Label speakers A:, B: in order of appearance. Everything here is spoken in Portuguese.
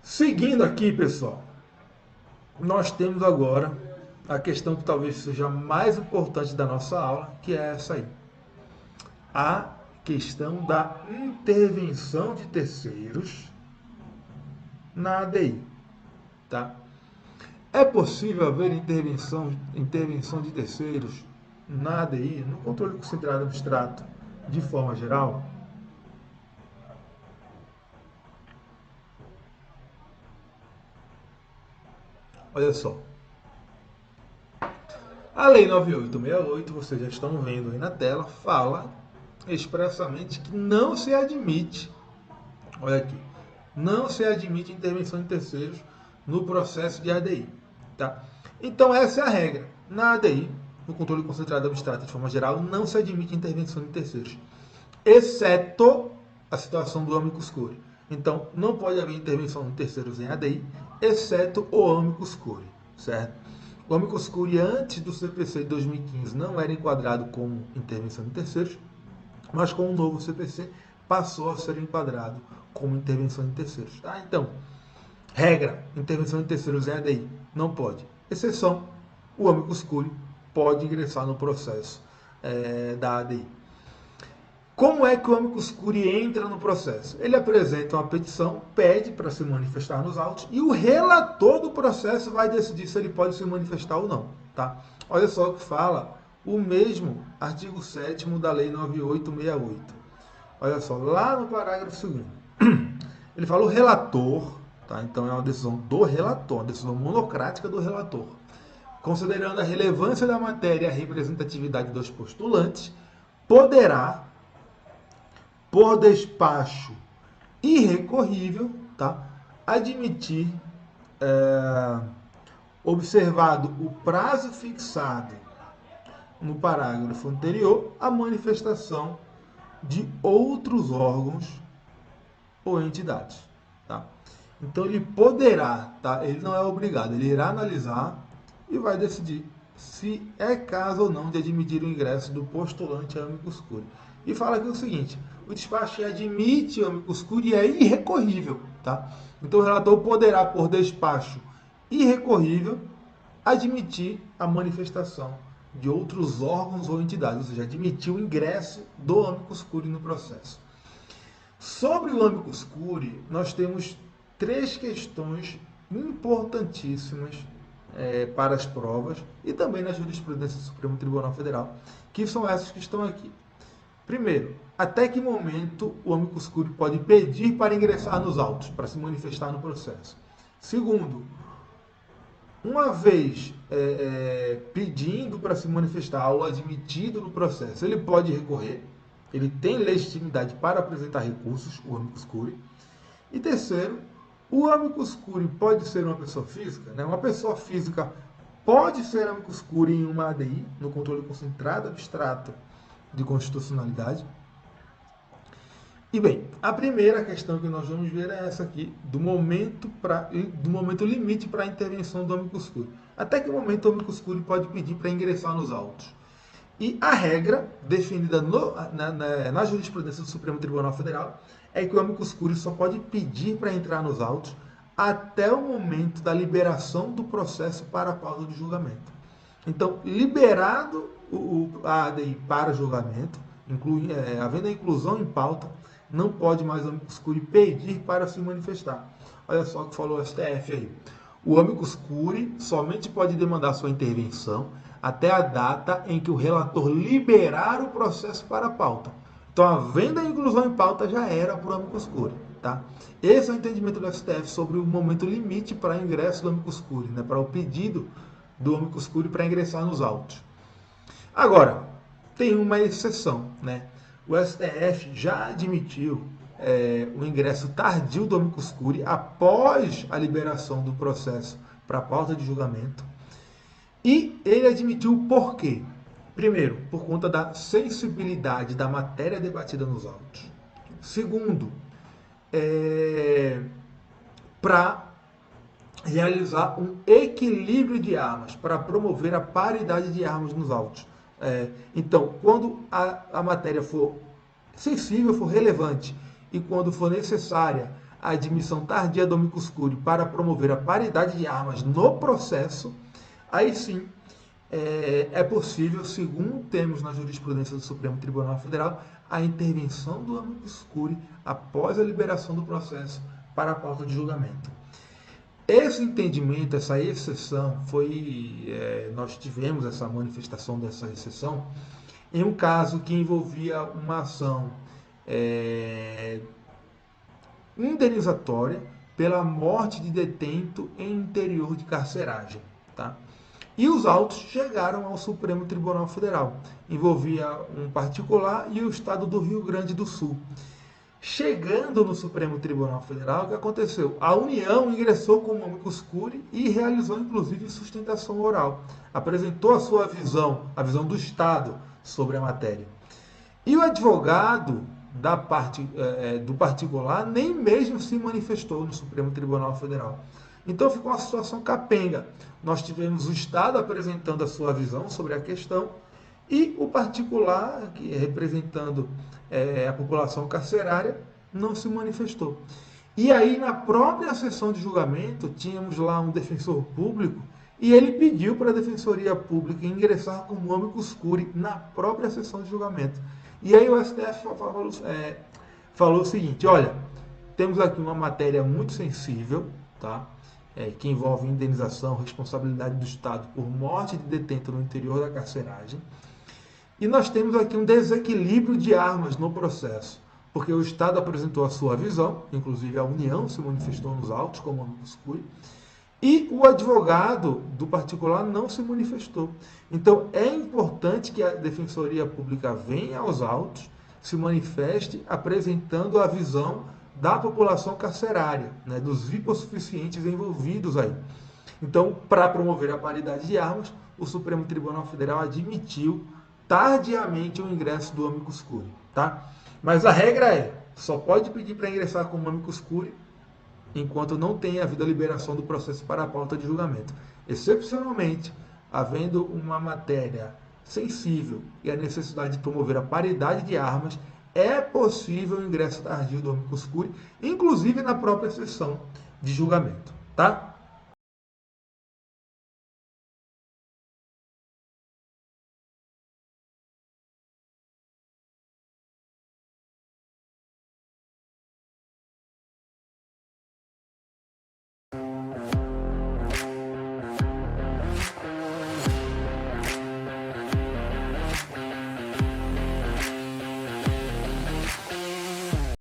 A: Seguindo aqui, pessoal, nós temos agora a questão que talvez seja a mais importante da nossa aula, que é essa aí. A questão da intervenção de terceiros na ADI. Tá? É possível haver intervenção de terceiros na ADI, no controle concentrado abstrato, de forma geral? Olha só. A Lei 9868, vocês já estão vendo aí na tela, fala expressamente que não se admite, olha aqui, não se admite intervenção de terceiros no processo de ADI. Tá? Então essa é a regra. Na ADI, no controle concentrado abstrato de forma geral, não se admite intervenção de terceiros, exceto a situação do amicus curiae. Então, não pode haver intervenção de terceiros em ADI, exceto o amicus curiae, certo? O amicus curiae antes do CPC de 2015 não era enquadrado como intervenção de terceiros, mas com o novo CPC passou a ser enquadrado como intervenção de terceiros. Tá? Então, regra, intervenção de terceiros em ADI, não pode. Exceção, o amicus curiae pode ingressar no processo da ADI. Como é que o amicus curiae entra no processo? Ele apresenta uma petição, pede para se manifestar nos autos e o relator do processo vai decidir se ele pode se manifestar ou não. Tá? Olha só o que fala o mesmo artigo 7º da Lei 9868. Olha só, lá no parágrafo 2º. Ele fala o relator, tá? Então é uma decisão do relator, uma decisão monocrática do relator. Considerando a relevância da matéria e a representatividade dos postulantes, poderá, por despacho irrecorrível, tá? Admitir, observado o prazo fixado no parágrafo anterior, a manifestação de outros órgãos ou entidades. Tá? Então ele poderá, tá? Ele não é obrigado, ele irá analisar e vai decidir se é caso ou não de admitir o ingresso do postulante a amicus curiae. E fala aqui o seguinte: o despacho admite o amicus curiae e é irrecorrível. Tá? Então o relator poderá, por despacho irrecorrível, admitir a manifestação de outros órgãos ou entidades, ou seja, admitir o ingresso do amicus curiae no processo. Sobre o amicus curiae, nós temos três questões importantíssimas para as provas e também na jurisprudência do Supremo Tribunal Federal, que são essas que estão aqui. Primeiro, até que momento o amicus curiae pode pedir para ingressar nos autos, para se manifestar no processo? Segundo, uma vez pedindo para se manifestar ou admitido no processo, ele pode recorrer, ele tem legitimidade para apresentar recursos, o amicus curiae. E terceiro, o amicus curiae pode ser uma pessoa física, né? Uma pessoa física pode ser amicus curiae em uma ADI, no controle concentrado abstrato de constitucionalidade. E bem, a primeira questão que nós vamos ver é essa aqui, do momento limite para a intervenção do amicus curiae. Até que momento o amicus curiae pode pedir para ingressar nos autos? E a regra, definida na jurisprudência do Supremo Tribunal Federal, é que o amicus curiae só pode pedir para entrar nos autos até o momento da liberação do processo para a pauta de julgamento. Então, liberado a ADI para julgamento, havendo a inclusão em pauta, não pode mais o amicus curiae pedir para se manifestar. Olha só o que falou o STF aí. O amicus curiae somente pode demandar sua intervenção até a data em que o relator liberar o processo para a pauta. Então, havendo a inclusão em pauta, já era por amicus curiae. Tá? Esse é o entendimento do STF sobre o momento limite para ingresso do amicus curiae, né? Para o pedido do amicus curiae para ingressar nos autos. Agora, tem uma exceção, né? O STF já admitiu o ingresso tardio do amicus curiae após a liberação do processo para a pauta de julgamento. E ele admitiu por quê? Primeiro, por conta da sensibilidade da matéria debatida nos autos. Segundo, para realizar um equilíbrio de armas, para promover a paridade de armas nos autos. Então, quando a matéria for sensível, for relevante, e quando for necessária a admissão tardia do amicus curiae para promover a paridade de armas no processo, aí sim é possível, segundo temos na jurisprudência do Supremo Tribunal Federal, a intervenção do amicus curiae após a liberação do processo para a pauta de julgamento. Esse entendimento, essa exceção, nós tivemos essa manifestação dessa exceção em um caso que envolvia uma ação indenizatória pela morte de detento em interior de carceragem. Tá? E os autos chegaram ao Supremo Tribunal Federal. Envolvia um particular e o estado do Rio Grande do Sul. Chegando no Supremo Tribunal Federal, o que aconteceu? A União ingressou como amicus curiae e realizou, inclusive, sustentação oral. Apresentou a sua visão, a visão do Estado sobre a matéria. E o advogado da parte do particular nem mesmo se manifestou no Supremo Tribunal Federal. Então ficou uma situação capenga. Nós tivemos o Estado apresentando a sua visão sobre a questão e o particular, que representando a população carcerária, não se manifestou. E aí, na própria sessão de julgamento, tínhamos lá um defensor público e ele pediu para a Defensoria Pública ingressar como amicus curiae na própria sessão de julgamento. E aí o STF falou o seguinte: olha, temos aqui uma matéria muito sensível, tá? Que envolve indenização, responsabilidade do Estado por morte de detento no interior da carceragem. E nós temos aqui um desequilíbrio de armas no processo, porque o Estado apresentou a sua visão, inclusive a União se manifestou nos autos como amicus curiae, e o advogado do particular não se manifestou. Então, é importante que a Defensoria Pública venha aos autos, se manifeste apresentando a visão da população carcerária, né, dos hipossuficientes envolvidos aí. Então, para promover a paridade de armas, o Supremo Tribunal Federal admitiu tardiamente o ingresso do amicus curiae, tá? Mas a regra só pode pedir para ingressar como amicus curiae enquanto não tenha havido a liberação do processo para a pauta de julgamento. Excepcionalmente, havendo uma matéria sensível e a necessidade de promover a paridade de armas, é possível o ingresso tardio do amicus curiae, inclusive na própria sessão de julgamento, tá?